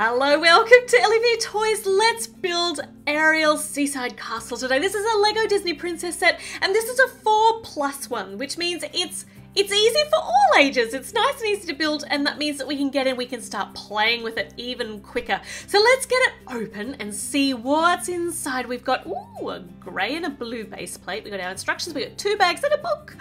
Hello, welcome to Olivia Toys. Let's build Ariel's Seaside Castle today. This is a Lego Disney Princess set, and this is a 4+1, which means it's easy for all ages. It's nice and easy to build, and that means that we can get in, we can start playing with it even quicker. So let's get it open and see what's inside. We've got, ooh, a grey and a blue base plate. We've got our instructions, we've got 2 bags and a book.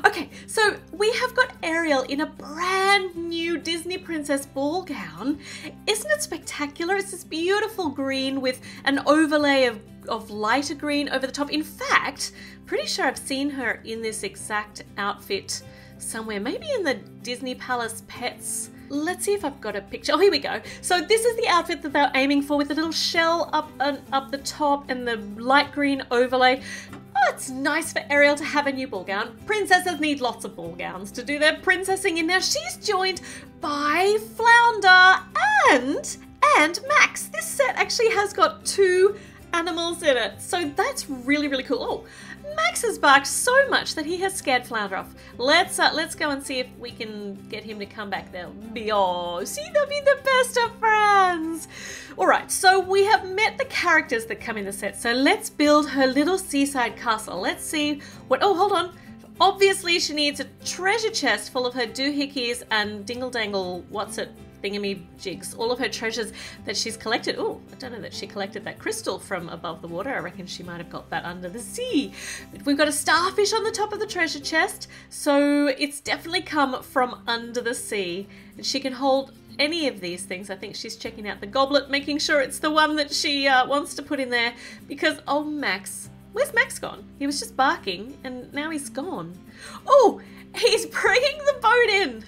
Okay, so we have got Ariel in a brand new Disney Princess ball gown. Isn't it spectacular? It's this beautiful green with an overlay of lighter green over the top. In fact, pretty sure I've seen her in this exact outfit somewhere, maybe in the Disney Palace Pets. Let's see if I've got a picture. Oh, here we go. So this is the outfit that they're aiming for, with the little shell up the top and the light green overlay. Oh, it's nice for Ariel to have a new ball gown. Princesses need lots of ball gowns to do their princessing in. Now she's joined by Flounder and Max. This set actually has got 2 animals in it, so that's really, really cool. Oh, Max has barked so much that he has scared Flounder off. Let's go and see if we can get him to come back there. Oh, see, they'll be the best of friends. All right, so we have met the characters that come in the set, so let's build her little seaside castle. Let's see what, oh, hold on. Obviously, she needs a treasure chest full of her doohickeys and dingle-dangle, what's it, thingammy jigs, all of her treasures that she's collected. Oh, I don't know that she collected that crystal from above the water. I reckon she might have got that under the sea. But we've got a starfish on the top of the treasure chest, so it's definitely come from under the sea. And she can hold any of these things. I think she's checking out the goblet, making sure it's the one that she wants to put in there, because, oh, Max. Where's Max gone? He was just barking and now he's gone. Oh, he's bringing the boat in.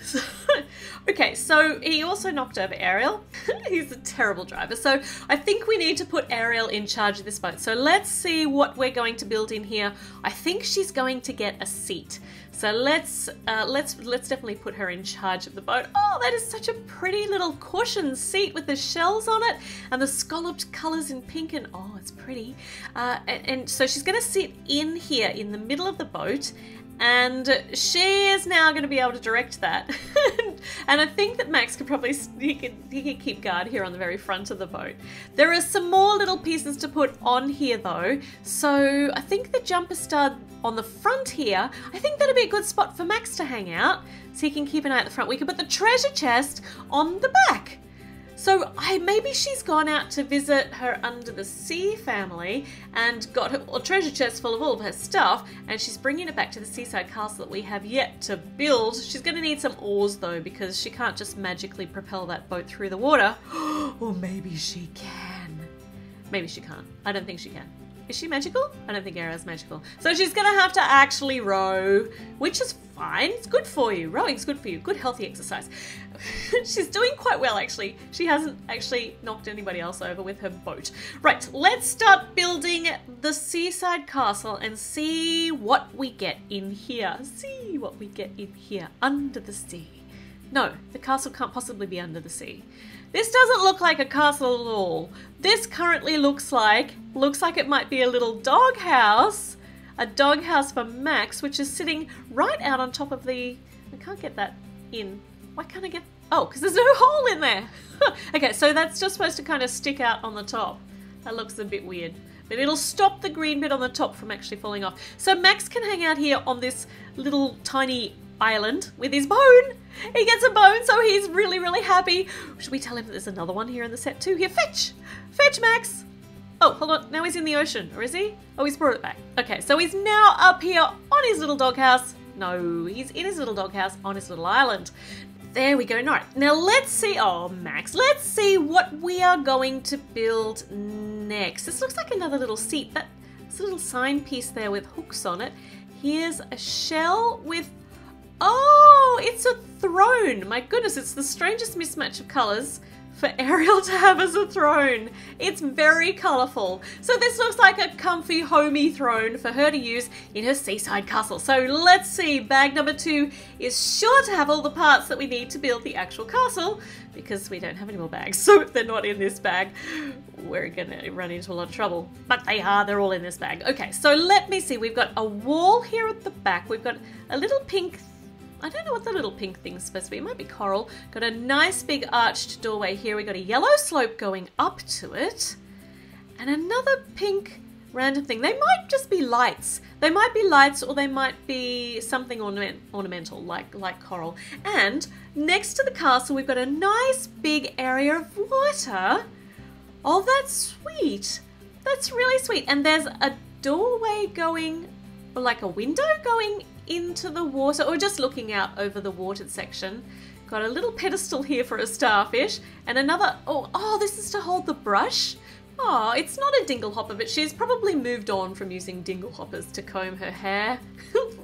Okay, so he also knocked over Ariel. He's a terrible driver. So I think we need to put Ariel in charge of this boat. So let's see what we're going to build in here. I think she's going to get a seat. So let's definitely put her in charge of the boat. Oh, that is such a pretty little cushion seat with the shells on it and the scalloped colours in pink, and oh, it's pretty. And so she's going to sit in here in the middle of the boat, and she is now going to be able to direct that. And I think that Max could probably, he could keep guard here on the very front of the boat. There are some more little pieces to put on here though. So I think the jumper stud on the front here, I think that'd be a good spot for Max to hang out, so he can keep an eye at the front. We could put the treasure chest on the back. So maybe she's gone out to visit her under the sea family and got a treasure chest full of all of her stuff, and she's bringing it back to the seaside castle that we have yet to build. She's going to need some oars though, because she can't just magically propel that boat through the water. Or maybe she can. Maybe she can't. I don't think she can. Is she magical? I don't think Ariel's magical. So she's going to have to actually row, which is fine. It's good for you. Rowing's good for you. Good healthy exercise. She's doing quite well, actually. She hasn't actually knocked anybody else over with her boat. Right, let's start building the seaside castle and see what we get in here. See what we get in here under the sea. No, the castle can't possibly be under the sea. This doesn't look like a castle at all. This currently looks like it might be a little doghouse. A doghouse for Max, which is sitting right out on top of the... I can't get that in. Why can't I get... Oh, because there's no hole in there. Okay, so that's just supposed to kind of stick out on the top. That looks a bit weird. But it'll stop the green bit on the top from actually falling off. So Max can hang out here on this little tiny island with his bone. He gets a bone, so he's really, really happy. Should we tell him that there's another one here in the set too? Here, fetch! Fetch, Max! Oh, hold on. Now he's in the ocean, or is he? Oh, he's brought it back. Okay, so he's now up here on his little doghouse. No, he's in his little doghouse on his little island. There we go. All right, now let's see. Oh, Max, let's see what we are going to build next. This looks like another little seat. That's a little sign piece there with hooks on it. Here's a shell with... Oh, it's a throne. My goodness, it's the strangest mismatch of colours for Ariel to have as a throne. It's very colourful. So this looks like a comfy, homey throne for her to use in her seaside castle. So let's see, bag number 2 is sure to have all the parts that we need to build the actual castle, because we don't have any more bags. So if they're not in this bag, we're gonna run into a lot of trouble. But they're all in this bag. Okay, so let me see. We've got a wall here at the back. We've got a little pink I don't know what the little pink thing's supposed to be. It might be coral. Got a nice big arched doorway here. We got a yellow slope going up to it. And another pink random thing. They might just be lights. They might be lights, or they might be something ornamental, like coral. And next to the castle, we've got a nice big area of water. Oh, that's sweet. That's really sweet. And there's a doorway going, or like a window going into the water, or just looking out over the watered section. Got a little pedestal here for a starfish, and another, oh, this is to hold the brush. Oh, it's not a dingle hopper, but she's probably moved on from using dingle hoppers to comb her hair.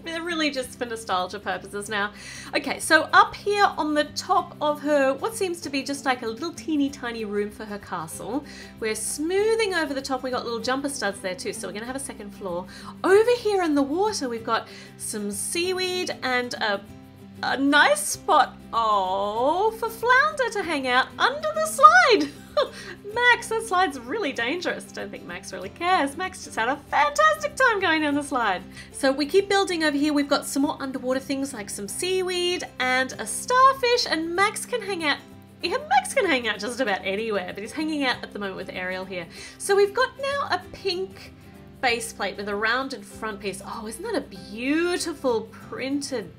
They're really just for nostalgia purposes now. Okay, so up here on the top of her, what seems to be just like a little teeny tiny room for her castle, we're smoothing over the top. We got little jumper studs there too, so we're gonna have a second floor. Over here in the water, we've got some seaweed and a nice spot, for Flounder to hang out under the slide. Max, that slide's really dangerous. Don't think Max really cares. Max just had a fantastic time going down the slide. So we keep building over here. We've got some more underwater things like some seaweed and a starfish, and Max can hang out. Yeah, Max can hang out just about anywhere, but he's hanging out at the moment with Ariel here. So we've got now a pink base plate with a rounded front piece. Oh, isn't that a beautiful printed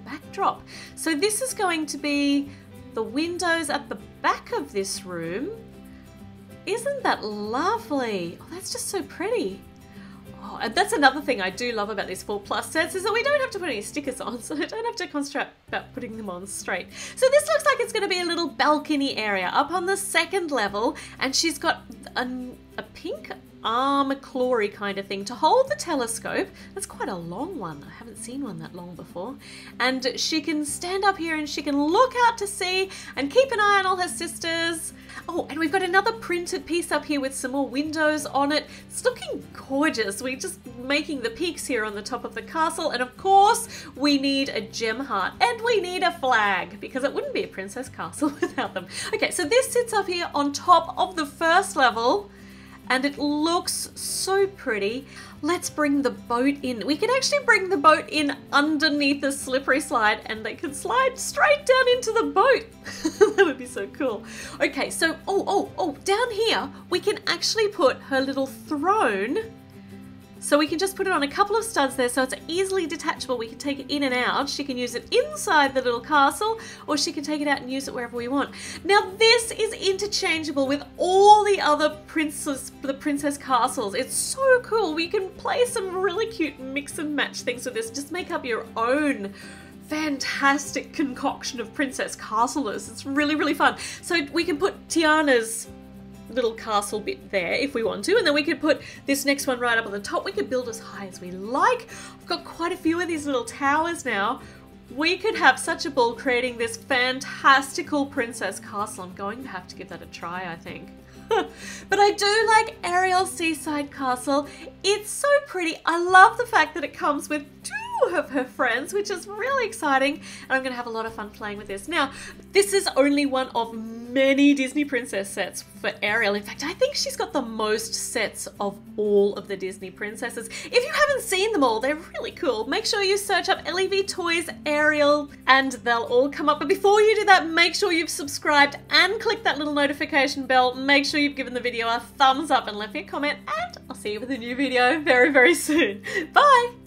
backdrop? So this is going to be the windows at the back of this room. Isn't that lovely? Oh, that's just so pretty. Oh, and that's another thing I do love about these 4+ sets, is that we don't have to put any stickers on, so I don't have to concentrate about putting them on straight. So this looks like it's going to be a little balcony area up on the second level, and she's got a pink arm clawy kind of thing to hold the telescope. That's quite a long one. I haven't seen one that long before. And she can stand up here and she can look out to sea and keep an eye on all her sisters. Oh, and we've got another printed piece up here with some more windows on it. It's looking gorgeous. We're just making the peaks here on the top of the castle. And of course, we need a gem heart and we need a flag, because it wouldn't be a princess castle without them. Okay, so this sits up here on top of the first level, and it looks so pretty. Let's bring the boat in. We can actually bring the boat in underneath the slippery slide, and they can slide straight down into the boat. That would be so cool. Okay, so, down here, we can actually put her little throne. So we can just put it on a couple of studs there, so it's easily detachable. We can take it in and out. She can use it inside the little castle, or she can take it out and use it wherever we want. Now this is interchangeable with all the other princess castles. It's so cool. We can play some really cute mix and match things with this. Just make up your own fantastic concoction of princess castlers. It's really, really fun. So we can put Tiana's little castle bit there if we want to, and then we could put this next one right up on the top. We could build as high as we like. I've got quite a few of these little towers now. We could have such a ball creating this fantastical princess castle. I'm going to have to give that a try, I think. But I do like Ariel's Seaside Castle. It's so pretty. I love the fact that it comes with 2 of her friends, which is really exciting, and I'm going to have a lot of fun playing with this. Now, this is only one of many Disney princess sets for Ariel. In fact, I think she's got the most sets of all of the Disney princesses. If you haven't seen them all, they're really cool. Make sure you search up LEV Toys Ariel and they'll all come up. But before you do that, make sure you've subscribed and click that little notification bell. Make sure you've given the video a thumbs up and left me a comment, and I'll see you with a new video very, very soon. Bye!